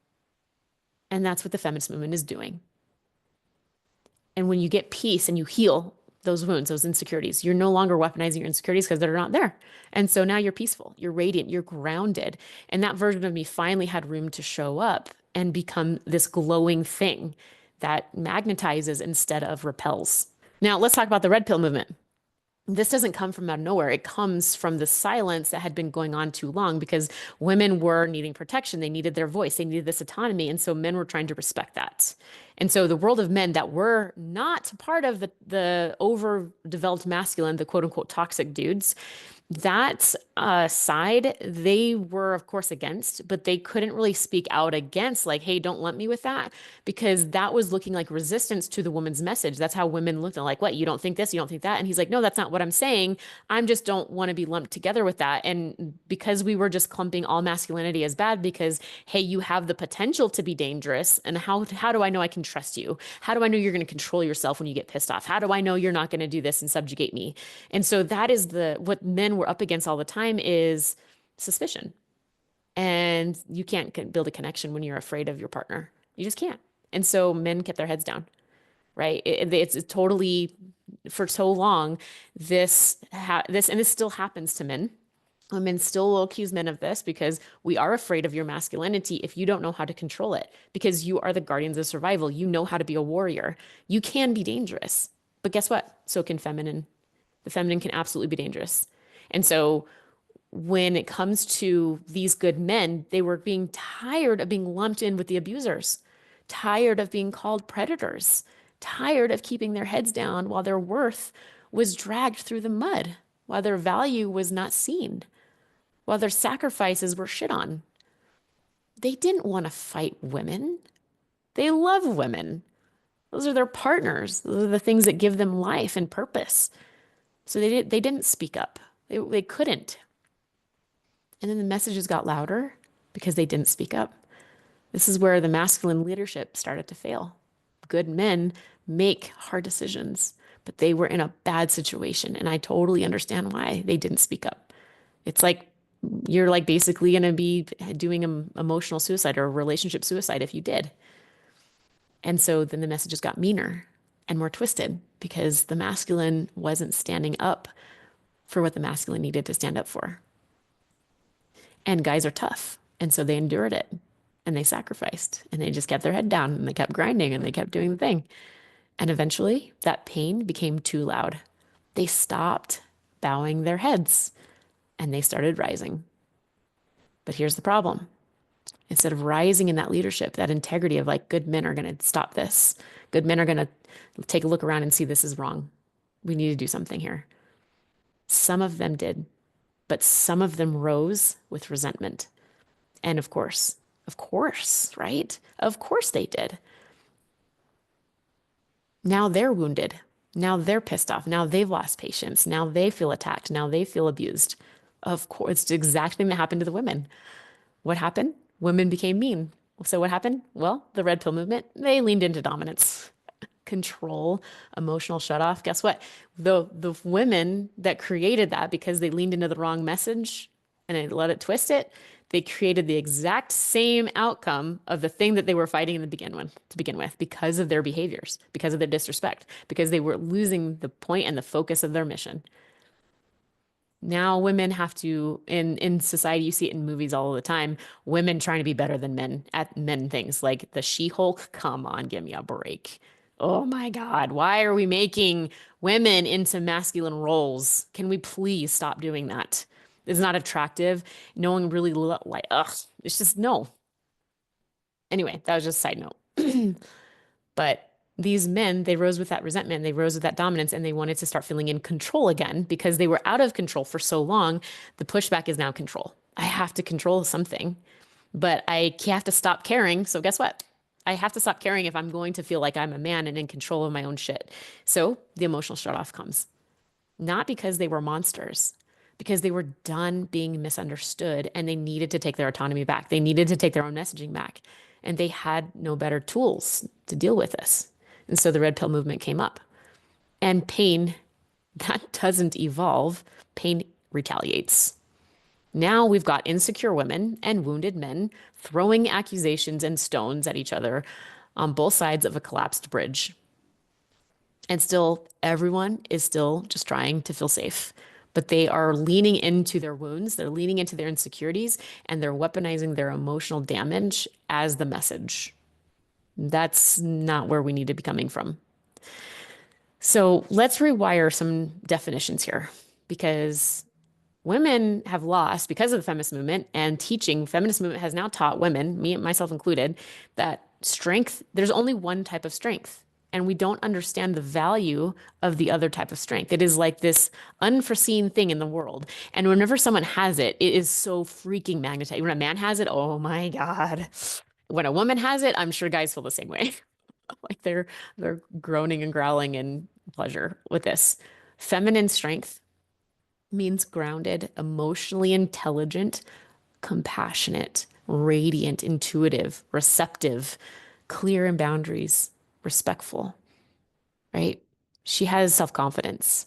Speaker 1: And that's what the feminist movement is doing. And when you get peace and you heal those wounds, those insecurities, you're no longer weaponizing your insecurities because they're not there. And so now you're peaceful, you're radiant, you're grounded. And that version of me finally had room to show up and become this glowing thing that magnetizes instead of repels. Now, let's talk about the red pill movement. This doesn't come from out of nowhere. It comes from the silence that had been going on too long because women were needing protection. They needed their voice. They needed this autonomy. And so men were trying to respect that. And so the world of men that were not part of the overdeveloped masculine, the quote unquote toxic dudes, that side they were of course against, but they couldn't really speak out against like, hey, don't lump me with that, because that was looking like resistance to the woman's message. That's how women looked at like, what, you don't think this, you don't think that? And he's like, no, that's not what I'm saying. I'm just don't want to be lumped together with that. And because we were just clumping all masculinity as bad because, hey, you have the potential to be dangerous, and how do I know I can trust you? How do I know you're going to control yourself when you get pissed off? How do I know you're not going to do this and subjugate me? And so that is what men were up against all the time is suspicion. And you can't build a connection when you're afraid of your partner. You just can't. And so men kept their heads down, right? It's totally, for so long, and this still happens to men. Women still will accuse men of this because we are afraid of your masculinity if you don't know how to control it, because you are the guardians of survival. You know how to be a warrior. You can be dangerous, but guess what? So can feminine. The feminine can absolutely be dangerous. And so when it comes to these good men, they were being tired of being lumped in with the abusers, tired of being called predators, tired of keeping their heads down while their worth was dragged through the mud, while their value was not seen, while their sacrifices were shit on. They didn't want to fight women. They love women. Those are their partners. Those are the things that give them life and purpose. So they didn't speak up. They couldn't. And then the messages got louder because they didn't speak up. This is where the masculine leadership started to fail. Good men make hard decisions, but they were in a bad situation. And I totally understand why they didn't speak up. It's like you're like basically going to be doing emotional suicide or relationship suicide if you did. And so then the messages got meaner and more twisted because the masculine wasn't standing up for what the masculine needed to stand up for. And guys are tough. And so they endured it and they sacrificed and they just kept their head down and they kept grinding and they kept doing the thing. And eventually that pain became too loud. They stopped bowing their heads and they started rising. But here's the problem. Instead of rising in that leadership, that integrity of like, good men are going to stop this. Good men are going to take a look around and see this is wrong. We need to do something here. Some of them did, but some of them rose with resentment. And of course, right? Of course they did. Now they're wounded. Now they're pissed off. Now they've lost patience. Now they feel attacked. Now they feel abused. Of course, it's the exact thing that happened to the women. What happened? Women became mean. So what happened? Well, the red pill movement, they leaned into dominance, control, emotional shut off. Guess what? The women that created that because they leaned into the wrong message and they let it twist it, they created the exact same outcome of the thing that they were fighting in the begin with because of their behaviors, because of their disrespect, because they were losing the point and the focus of their mission. Now women have to in society, you see it in movies all the time, women trying to be better than men at men things like the She-Hulk. Come on, give me a break. Oh my God, why are we making women into masculine roles? Can we please stop doing that? It's not attractive. No one really like, ugh, it's just no. Anyway, that was just a side note. But these men, they rose with that resentment, they rose with that dominance, and they wanted to start feeling in control again because they were out of control for so long. The pushback is now control. I have to control something, but I have to stop caring. So guess what? I have to stop caring if I'm going to feel like I'm a man and in control of my own shit. So the emotional shut off comes. Not because they were monsters, because they were done being misunderstood and they needed to take their autonomy back. They needed to take their own messaging back. And they had no better tools to deal with this. And so the red pill movement came up. And pain, that doesn't evolve, pain retaliates. Now we've got insecure women and wounded men throwing accusations and stones at each other on both sides of a collapsed bridge. And still, everyone is still just trying to feel safe. But they are leaning into their wounds, they're leaning into their insecurities, and they're weaponizing their emotional damage as the message. That's not where we need to be coming from. So let's rewire some definitions here because women have lost because of the feminist movement and teaching. Feminist movement has now taught women, me myself included, that strength, there's only one type of strength. And we don't understand the value of the other type of strength. It is like this unforeseen thing in the world. And whenever someone has it, it is so freaking magnetized. When a man has it, oh my God. When a woman has it, I'm sure guys feel the same way. Like they're groaning and growling in pleasure with this. Feminine strength means grounded, emotionally intelligent, compassionate, radiant, intuitive, receptive, clear in boundaries, respectful, right? She has self-confidence.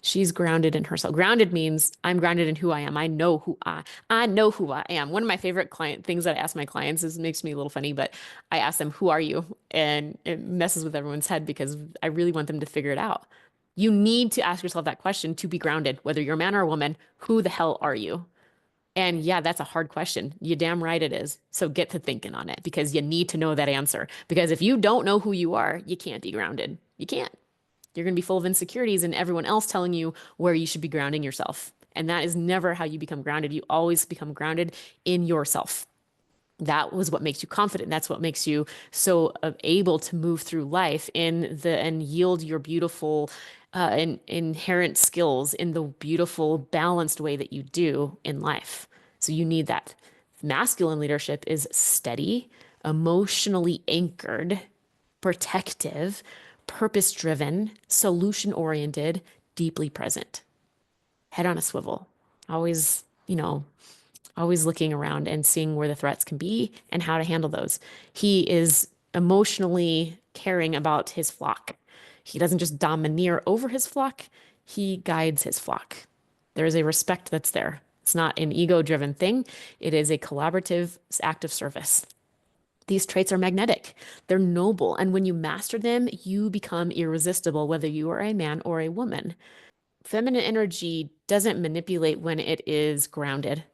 Speaker 1: She's grounded in herself. Grounded means I'm grounded in who I am. I know who I am. One of my favorite client things that I ask my clients is makes me a little funny, but I ask them, "Who are you?" And it messes with everyone's head because I really want them to figure it out. You need to ask yourself that question to be grounded, whether you're a man or a woman. Who the hell are you? And yeah, that's a hard question. You damn right it is. So get to thinking on it because you need to know that answer. Because if you don't know who you are, you can't be grounded. You can't. You're going to be full of insecurities and everyone else telling you where you should be grounding yourself. And that is never how you become grounded. You always become grounded in yourself. That was what makes you confident. That's what makes you so able to move through life and yield your beautiful inherent skills in the beautiful, balanced way that you do in life. So you need that. Masculine leadership is steady, emotionally anchored, protective, purpose driven, solution oriented, deeply present, head on a swivel. Always, always looking around and seeing where the threats can be and how to handle those. He is emotionally caring about his flock. He doesn't just domineer over his flock, he guides his flock. There is a respect that's there. It's not an ego driven thing, it is a collaborative act of service. These traits are magnetic. They're noble. And when you master them, you become irresistible, whether you are a man or a woman. Feminine energy doesn't manipulate when it is grounded,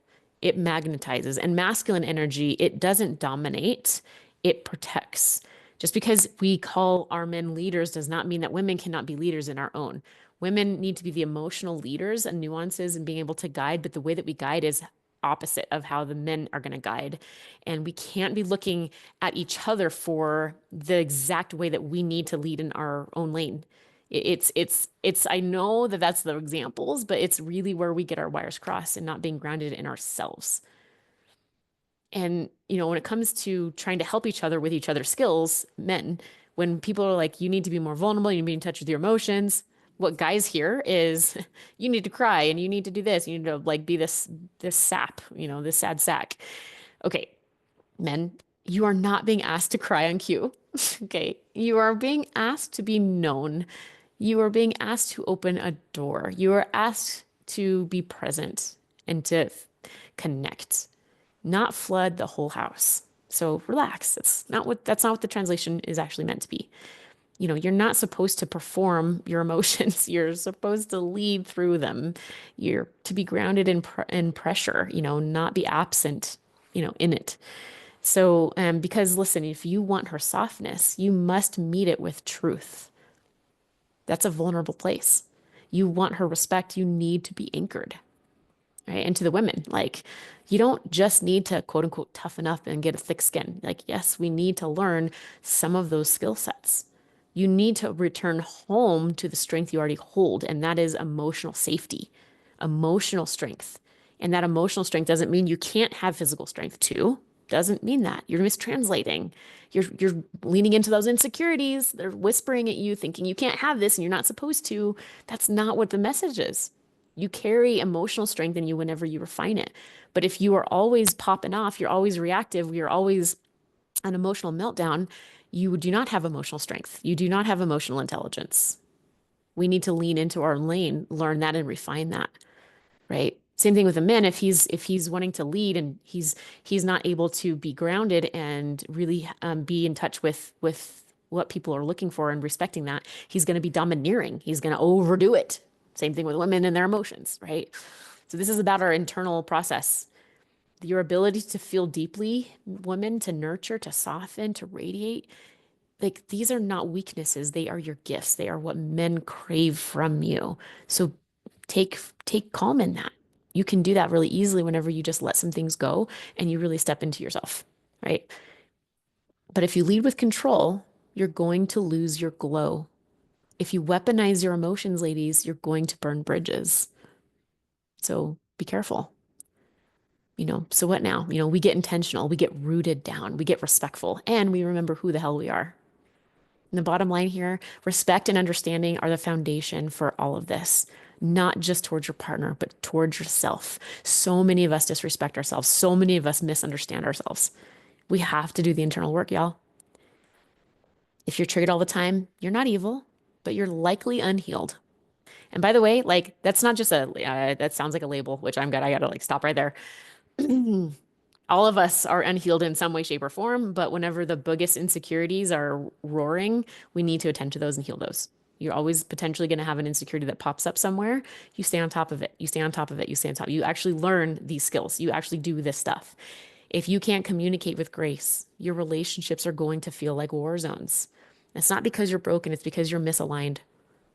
Speaker 1: it magnetizes. And masculine energy, it doesn't dominate, it protects. Just because we call our men leaders does not mean that women cannot be leaders in our own. Women need to be the emotional leaders and nuances and being able to guide, but the way that we guide is opposite of how the men are going to guide. And we can't be looking at each other for the exact way that we need to lead in our own lane. I know that that's the examples, but it's really where we get our wires crossed and not being grounded in ourselves. And, when it comes to trying to help each other with each other's skills, men, When people are like, you need to be more vulnerable, you need to be in touch with your emotions. What guys hear is you need to cry and you need to do this. You need to like be this sap, this sad sack. Okay, men, you are not being asked to cry on cue. Okay, you are being asked to be known. You are being asked to open a door. You are asked to be present and to connect, not flood the whole house. So relax. That's not what the translation is actually meant to be. You're not supposed to perform your emotions. You're supposed to lead through them. You're to be grounded in pressure, not be absent, in it. So, because listen, if you want her softness, you must meet it with truth. That's a vulnerable place. You want her respect, you need to be anchored, right? And to the women, like, you don't just need to quote unquote toughen up and get a thick skin. Like, yes, we need to learn some of those skill sets. You need to return home to the strength you already hold, and that is emotional safety, emotional strength. And that emotional strength doesn't mean you can't have physical strength too. Doesn't mean that. You're mistranslating. You're leaning into those insecurities. They're whispering at you, thinking you can't have this and you're not supposed to. That's not what the message is. You carry emotional strength in you whenever you refine it. But if you are always popping off, you're always reactive, you're always an emotional meltdown, you do not have emotional strength. You do not have emotional intelligence. We need to lean into our lane, learn that and refine that, right? Same thing with a man. If he's wanting to lead and he's not able to be grounded and really be in touch with what people are looking for and respecting that, he's going to be domineering. He's going to overdo it. Same thing with women and their emotions, right? So this is about our internal process. Your ability to feel deeply, women, to nurture, to soften, to radiate. Like these are not weaknesses. They are your gifts. They are what men crave from you. So take take calm in that. You can do that really easily whenever you just let some things go and you really step into yourself, right? But if you lead with control, you're going to lose your glow. If you weaponize your emotions, ladies, you're going to burn bridges. So be careful. So what now? We get intentional, we get rooted down, we get respectful, and we remember who the hell we are. And the bottom line here, respect and understanding are the foundation for all of this, not just towards your partner, but towards yourself. So many of us disrespect ourselves. So many of us misunderstand ourselves. We have to do the internal work, y'all. If you're triggered all the time, you're not evil, but you're likely unhealed. And by the way, like that's not just that sounds like a label, which I'm good. I gotta like stop right there. All of us are unhealed in some way, shape, or form, but whenever the biggest insecurities are roaring, we need to attend to those and heal those. You're always potentially going to have an insecurity that pops up somewhere. You stay on top of it. You stay on top of it. You stay on top. You actually learn these skills. You actually do this stuff. If you can't communicate with grace, your relationships are going to feel like war zones. It's not because you're broken, it's because you're misaligned,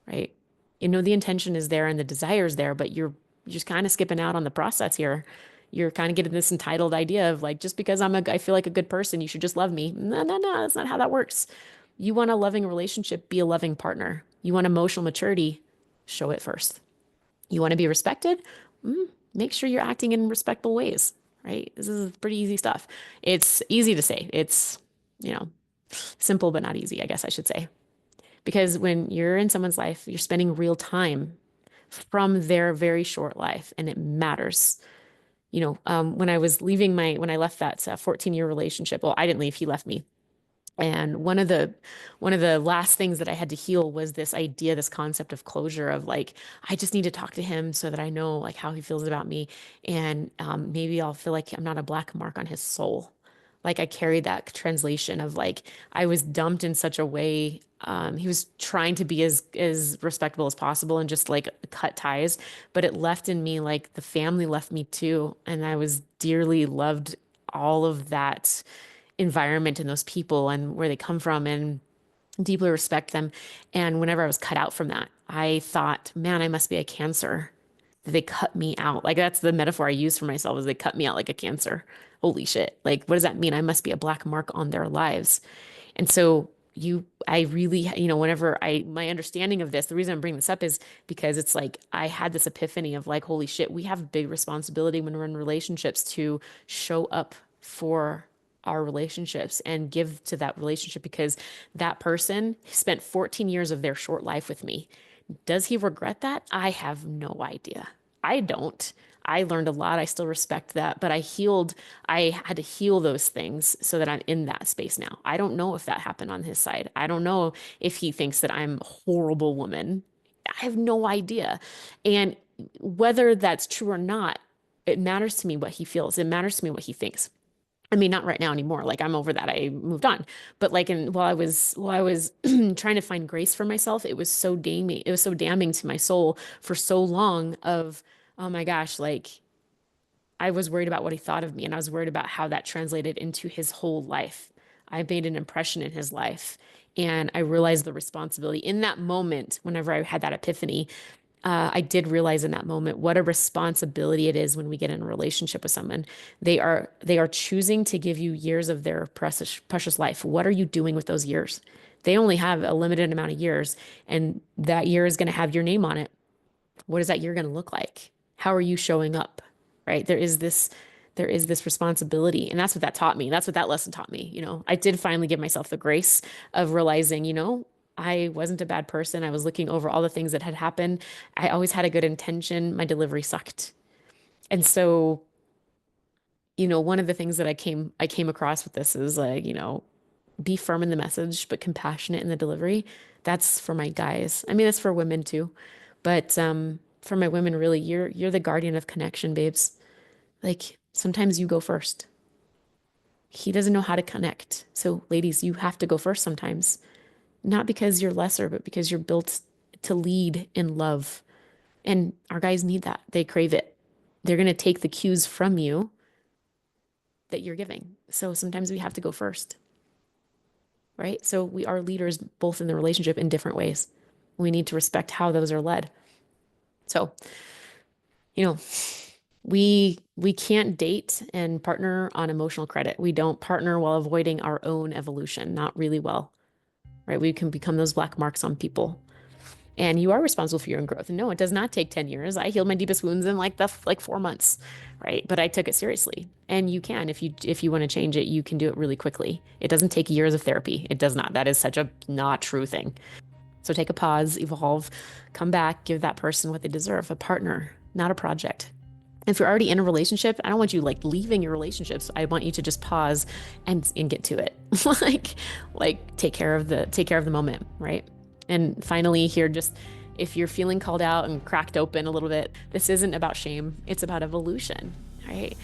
Speaker 1: right? The intention is there and the desire is there, but you're just kind of skipping out on the process here. You're kind of getting this entitled idea of like, just because I feel like a good person, you should just love me. No, no, no, that's not how that works. You want a loving relationship, be a loving partner. You want emotional maturity, show it first. You want to be respected? Make sure you're acting in respectful ways, right? This is pretty easy stuff. It's easy to say. It's, you know, simple but not easy, I guess I should say. Because when you're in someone's life, you're spending real time from their very short life, and it matters. When I left that 14-year relationship, well, I didn't leave, he left me. And one of the last things that I had to heal was this idea, this concept of closure of like, I just need to talk to him so that I know like how he feels about me. And maybe I'll feel like I'm not a black mark on his soul. Like I carried that translation of like I was dumped in such a way. He was trying to be as respectable as possible and just like cut ties, but it left in me like the family left me too, and I was dearly loved all of that environment and those people and where they come from and deeply respect them. And whenever I was cut out from that, I thought, man, I must be a cancer. They cut me out. Like that's the metaphor I use for myself is they cut me out like a cancer. Holy shit. Like, what does that mean? I must be a black mark on their lives. And so I really, my understanding of this, the reason I'm bringing this up is because it's like, I had this epiphany of like, holy shit, we have a big responsibility when we're in relationships to show up for our relationships and give to that relationship because that person spent 14 years of their short life with me. Does he regret that? I have no idea. I don't. I learned a lot. I still respect that, but I had to heal those things so that I'm in that space now. I don't know if that happened on his side. I don't know if he thinks that I'm a horrible woman. I have no idea. And whether that's true or not, it matters to me what he feels. It matters to me what he thinks. I mean, not right now anymore. Like I'm over that. I moved on. But like while I was trying to find grace for myself, it was so damning. It was so damning to my soul for so long of, oh my gosh, like I was worried about what he thought of me and I was worried about how that translated into his whole life. I made an impression in his life and I realized the responsibility in that moment whenever I had that epiphany. I did realize in that moment what a responsibility it is when we get in a relationship with someone. They are choosing to give you years of their precious life. What are you doing with those years? They only have a limited amount of years, and that year is going to have your name on it. What is that year going to look like? How are you showing up? Right? There is this responsibility. And that's what that taught me. That's what that lesson taught me. I did finally give myself the grace of realizing, I wasn't a bad person. I was looking over all the things that had happened. I always had a good intention. My delivery sucked. And so, one of the things that I came across with this is like, be firm in the message, but compassionate in the delivery. That's for my guys. I mean, that's for women too. But for my women, really, you're the guardian of connection, babes. Like sometimes you go first. He doesn't know how to connect. So, ladies, you have to go first sometimes. Not because you're lesser, but because you're built to lead in love. And our guys need that. They crave it. They're going to take the cues from you that you're giving. So sometimes we have to go first, right? So we are leaders both in the relationship in different ways. We need to respect how those are led. So, you know, we can't date and partner on emotional credit. We don't partner while avoiding our own evolution, not really well, right? We can become those black marks on people. And you are responsible for your own growth. And no, it does not take 10 years. I healed my deepest wounds in like 4 months, right? But I took it seriously. And you can, if you want to change it, you can do it really quickly. It doesn't take years of therapy. It does not. That is such a not true thing. So take a pause, evolve, come back, give that person what they deserve, a partner, not a project. If you're already in a relationship, I don't want you like leaving your relationships. I want you to just pause and get to it. like take care of the moment, right? And finally here, just if you're feeling called out and cracked open a little bit, this isn't about shame. It's about evolution, right?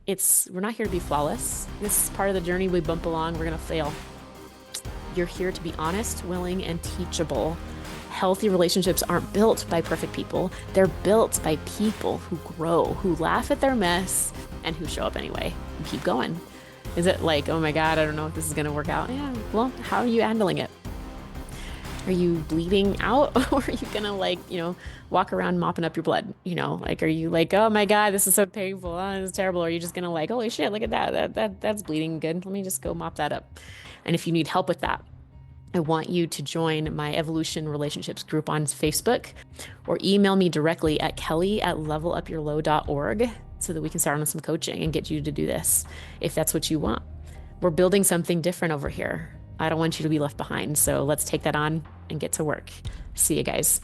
Speaker 1: We're not here to be flawless. This is part of the journey. We bump along, we're gonna fail. You're here to be honest, willing, and teachable. Healthy relationships aren't built by perfect people. They're built by people who grow, who laugh at their mess, and who show up anyway and keep going. Is it like, oh my God, I don't know if this is going to work out? Yeah. Well, how are you handling it? Are you bleeding out or are you going to walk around mopping up your blood? Like, are you like, oh my God, this is so painful. Oh, this is terrible. Or are you just going to like, holy shit, look at that's bleeding good. Let me just go mop that up. And if you need help with that, I want you to join my Evolution Relationships group on Facebook or email me directly at kelly@levelupyourlow.org so that we can start on some coaching and get you to do this if that's what you want. We're building something different over here. I don't want you to be left behind. So let's take that on and get to work. See you guys.